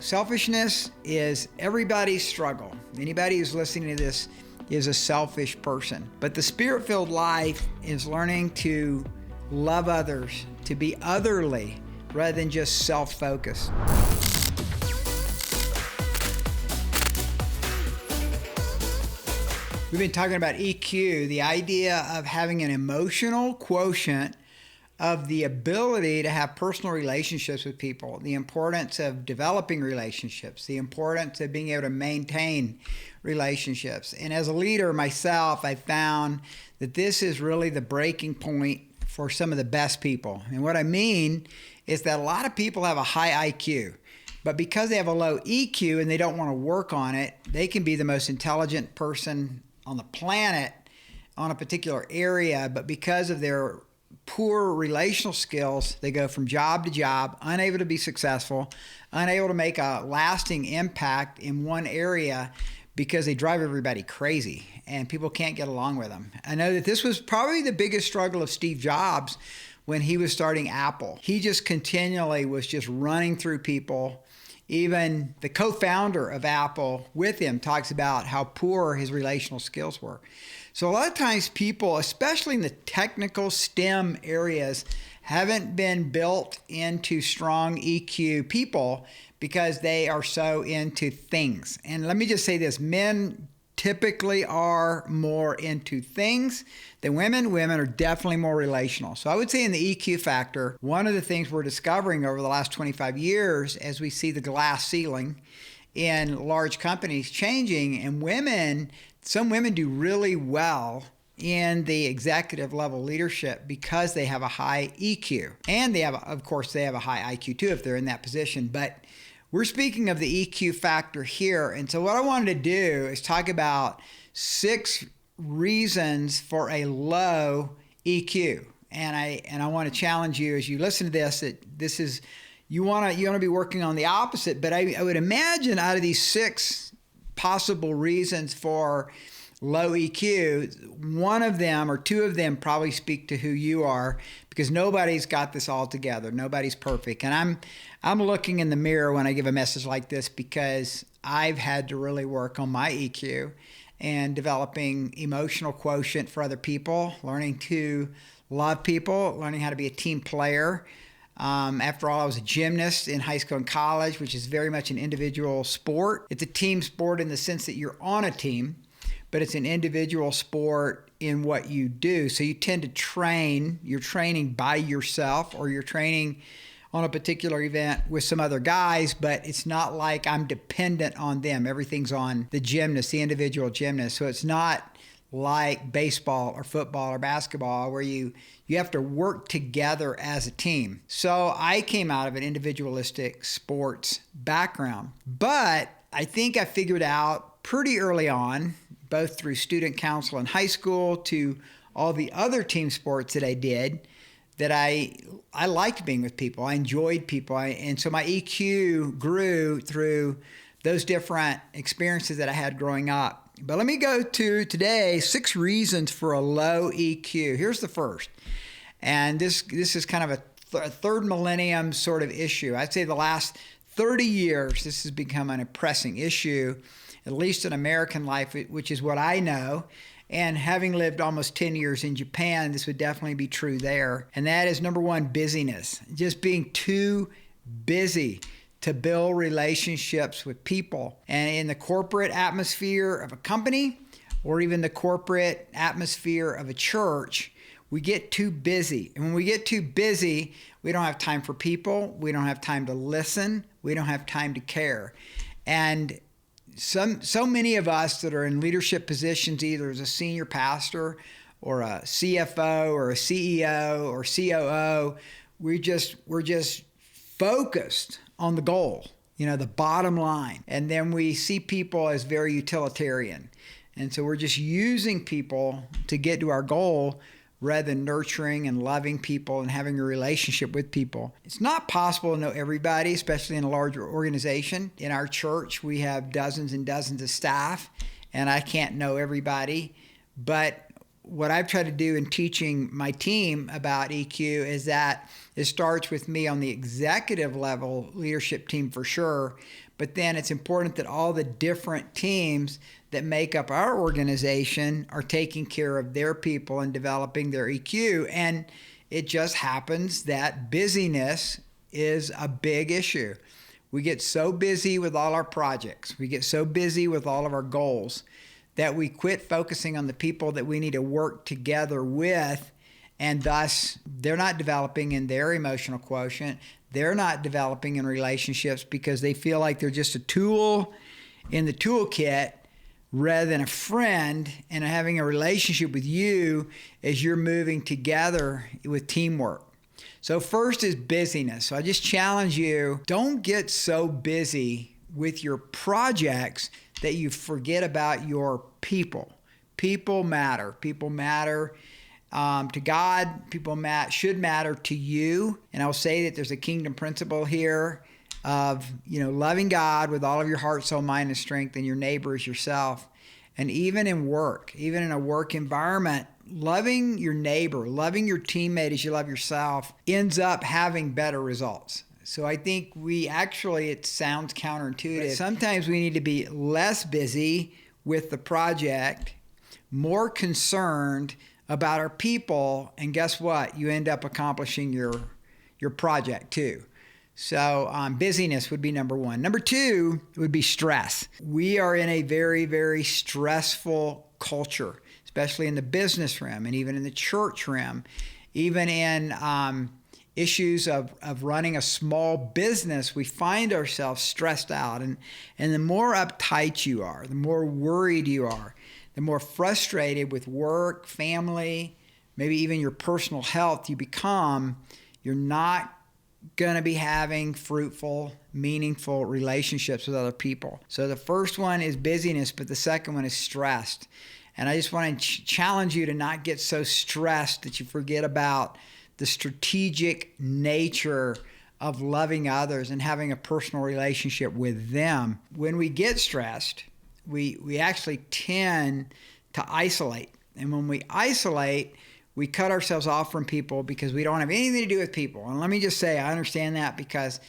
Selfishness is everybody's struggle. Anybody who's listening to this is a selfish person. But the Spirit-filled life is learning to love others, to be otherly rather than just self-focused. We've been talking about EQ, the idea of having an emotional quotient of the ability to have personal relationships with people, the importance of developing relationships, the importance of being able to maintain relationships. And as a leader myself, I found that this is really the breaking point for some of the best people. And what I mean is that a lot of people have a high IQ, but because they have a low EQ and they don't want to work on it, they can be the most intelligent person on the planet on a particular area, but because of their poor relational skills, they go from job to job, unable to be successful, unable to make a lasting impact in one area because they drive everybody crazy and people can't get along with them. I know that this was probably the biggest struggle of Steve Jobs when he was starting Apple. He just continually was just running through people. Even the co-founder of Apple with him talks about how poor his relational skills were. So a lot of times people, especially in the technical STEM areas, haven't been built into strong EQ people because they are so into things. And let me just say this, men typically are more into things than women. Women are definitely more relational. So I would say in the EQ factor, one of the things we're discovering over the last 25 years as we see the glass ceiling in large companies changing, and some women do really well in the executive level leadership because they have a high EQ. And of course, they have a high IQ too if they're in that position. But we're speaking of the EQ factor here. And so what I wanted to do is talk about 6 reasons for a low EQ. And I want to challenge you as you listen to this, that this is, you want to be working on the opposite. But I would imagine out of these 6 possible reasons for low EQ, one of them or 2 of them probably speak to who you are, because nobody's got this all together. Nobody's perfect. And I'm looking in the mirror when I give a message like this because I've had to really work on my EQ and developing emotional quotient for other people, learning to love people, learning how to be a team player. After all, I was a gymnast in high school and college, which is very much an individual sport. It's a team sport in the sense that you're on a team, but it's an individual sport in what you do. So you tend to you're training by yourself, or you're training on a particular event with some other guys, but it's not like I'm dependent on them. Everything's on the gymnast, the individual gymnast. So it's not like baseball or football or basketball where you have to work together as a team. So I came out of an individualistic sports background, but I think I figured out pretty early on, both through student council in high school to all the other team sports that I did, that I liked being with people. I enjoyed people. And so my EQ grew through those different experiences that I had growing up. But let me go to today, 6 reasons for a low EQ. Here's the first. And this is kind of a third millennium sort of issue. I'd say the last 30 years, this has become an pressing issue, at least in American life, which is what I know. And having lived almost 10 years in Japan, this would definitely be true there. And that is, number 1, busyness. Just being too busy to build relationships with people. And in the corporate atmosphere of a company, or even the corporate atmosphere of a church, we get too busy. And when we get too busy, we don't have time for people. We don't have time to listen. We don't have time to care. And so many of us that are in leadership positions, either as a senior pastor or a CFO or a CEO or COO, we're just focused on the goal, the bottom line. And then we see people as very utilitarian. And so we're just using people to get to our goal rather than nurturing and loving people and having a relationship with people. It's not possible to know everybody, especially in a larger organization. In our church, we have dozens and dozens of staff, and I can't know everybody. But what I've tried to do in teaching my team about EQ is that it starts with me on the executive level leadership team for sure, but then it's important that all the different teams that make up our organization are taking care of their people and developing their EQ. And it just happens that busyness is a big issue. We get so busy with all our projects, we get so busy with all of our goals that we quit focusing on the people that we need to work together with, and thus they're not developing in their emotional quotient. They're not developing in relationships because they feel like they're just a tool in the toolkit rather than a friend and having a relationship with you as you're moving together with teamwork. So first is busyness. So I just challenge you, don't get so busy with your projects that you forget about your people. People matter. People matter to God. People should matter to you. And I'll say that there's a kingdom principle here of, loving God with all of your heart, soul, mind, and strength, and your neighbor as yourself. And even in work, even in a work environment, loving your neighbor, loving your teammate as you love yourself ends up having better results. So I think it sounds counterintuitive. But sometimes we need to be less busy with the project, more concerned about our people, and guess what? You end up accomplishing your project too. So busyness would be number one. Number two would be stress. We are in a very, very stressful culture, especially in the business realm and even in the church realm, even in issues of running a small business. We find ourselves stressed out. And the more uptight you are, the more worried you are, the more frustrated with work, family, maybe even your personal health you become, you're not going to be having fruitful, meaningful relationships with other people. So the first one is busyness, but the second one is stressed. And I just want to challenge you to not get so stressed that you forget about the strategic nature of loving others and having a personal relationship with them. When we get stressed, we actually tend to isolate. And when we isolate, we cut ourselves off from people because we don't have anything to do with people. And let me just say, I understand that because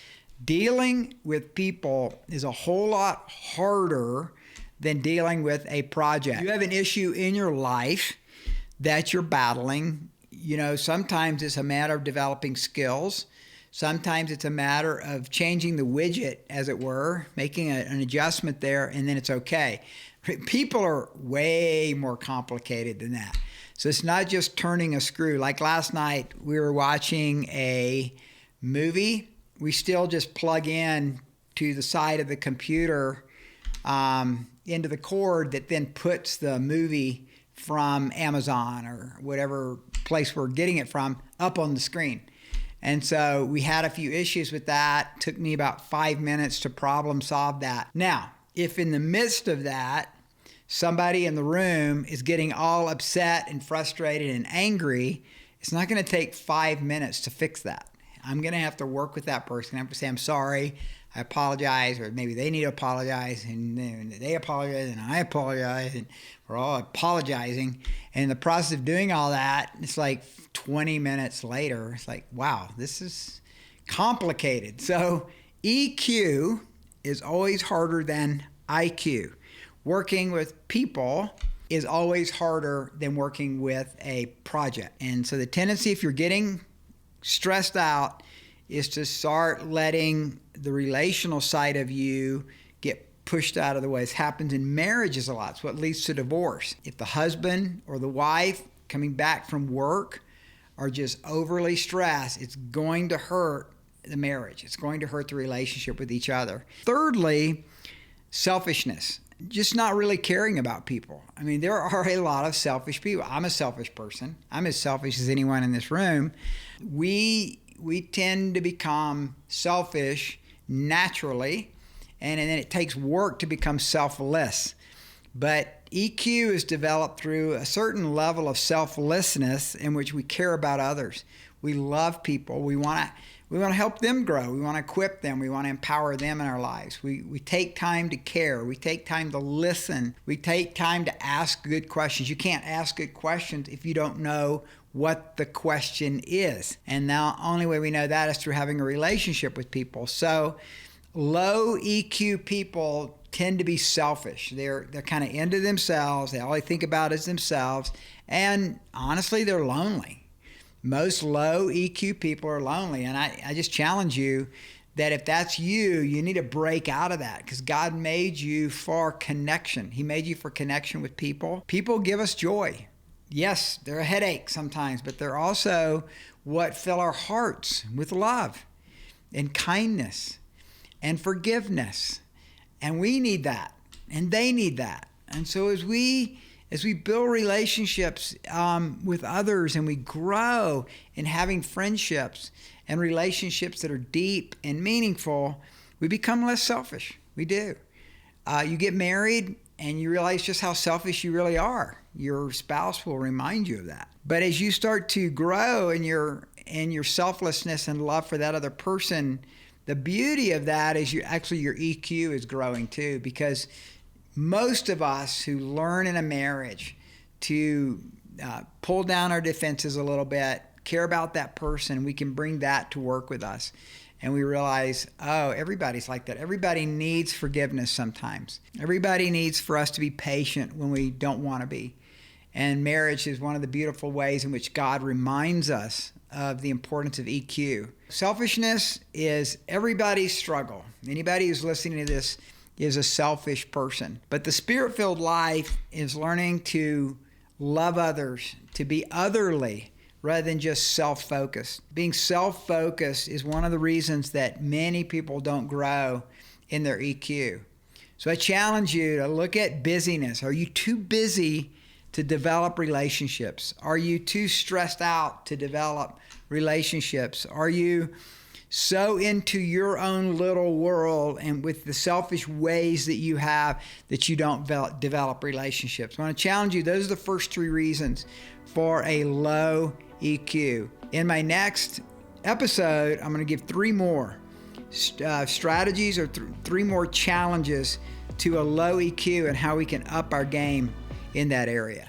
dealing with people is a whole lot harder than dealing with a project. You have an issue in your life that you're battling. Sometimes it's a matter of developing skills. Sometimes it's a matter of changing the widget, as it were, making an adjustment there, and then it's okay. People are way more complicated than that. So it's not just turning a screw. Like last night, we were watching a movie. We still just plug in to the side of the computer into the cord that then puts the movie from Amazon or whatever place we're getting it from up on the screen. And so we had a few issues with that. It took me about 5 minutes to problem solve that. Now, if in the midst of that, somebody in the room is getting all upset and frustrated and angry, it's not going to take 5 minutes to fix that. I'm going to have to work with that person. I have to say, I'm sorry, I apologize, or maybe they need to apologize, and then they apologize, and I apologize, and we're all apologizing. And in the process of doing all that, it's like 20 minutes later, it's like, wow, this is complicated. So EQ is always harder than IQ. Working with people is always harder than working with a project. And so the tendency, if you're getting stressed out, is to start letting the relational side of you get pushed out of the way. This happens in marriages a lot. It's what leads to divorce. If the husband or the wife coming back from work are just overly stressed, it's going to hurt the marriage. It's going to hurt the relationship with each other. Thirdly, selfishness. Just not really caring about people. I mean, there are a lot of selfish people. I'm a selfish person. I'm as selfish as anyone in this room. We tend to become selfish naturally, and then it takes work to become selfless. But EQ is developed through a certain level of selflessness in which we care about others. We love people. We want We want to help them grow. We want to equip them. We want to empower them in our lives. We take time to care. We take time to listen. We take time to ask good questions. You can't ask good questions if you don't know what the question is. And the only way we know that is through having a relationship with people. So low EQ people tend to be selfish. They're kind of into themselves. They all they think about is themselves. And honestly, they're lonely. Most low EQ people are lonely. And I just challenge you that if that's you, you need to break out of that, because God made you for connection. He made you for connection with people. People give us joy. Yes, they're a headache sometimes, but they're also what fill our hearts with love and kindness and forgiveness. And we need that, and they need that. And so as we build relationships with others, and we grow in having friendships and relationships that are deep and meaningful, we become less selfish. We do. You get married and you realize just how selfish you really are. Your spouse will remind you of that. But as you start to grow in your selflessness and love for that other person, the beauty of that is your EQ is growing too, because most of us who learn in a marriage to pull down our defenses a little bit, care about that person, we can bring that to work with us. And we realize, oh, everybody's like that. Everybody needs forgiveness sometimes. Everybody needs for us to be patient when we don't want to be. And marriage is one of the beautiful ways in which God reminds us of the importance of EQ. Selfishness is everybody's struggle. Anybody who's listening to this is a selfish person. But the Spirit-filled life is learning to love others, to be otherly, rather than just self-focused. Being self-focused is one of the reasons that many people don't grow in their EQ. So I challenge you to look at busyness. Are you too busy to develop relationships? Are you too stressed out to develop relationships? Are you so into your own little world and with the selfish ways that you have that you don't develop relationships? I want to challenge you. Those are the first three reasons for a low EQ. In my next episode, I'm going to give three more strategies or three more challenges to a low EQ and how we can up our game in that area.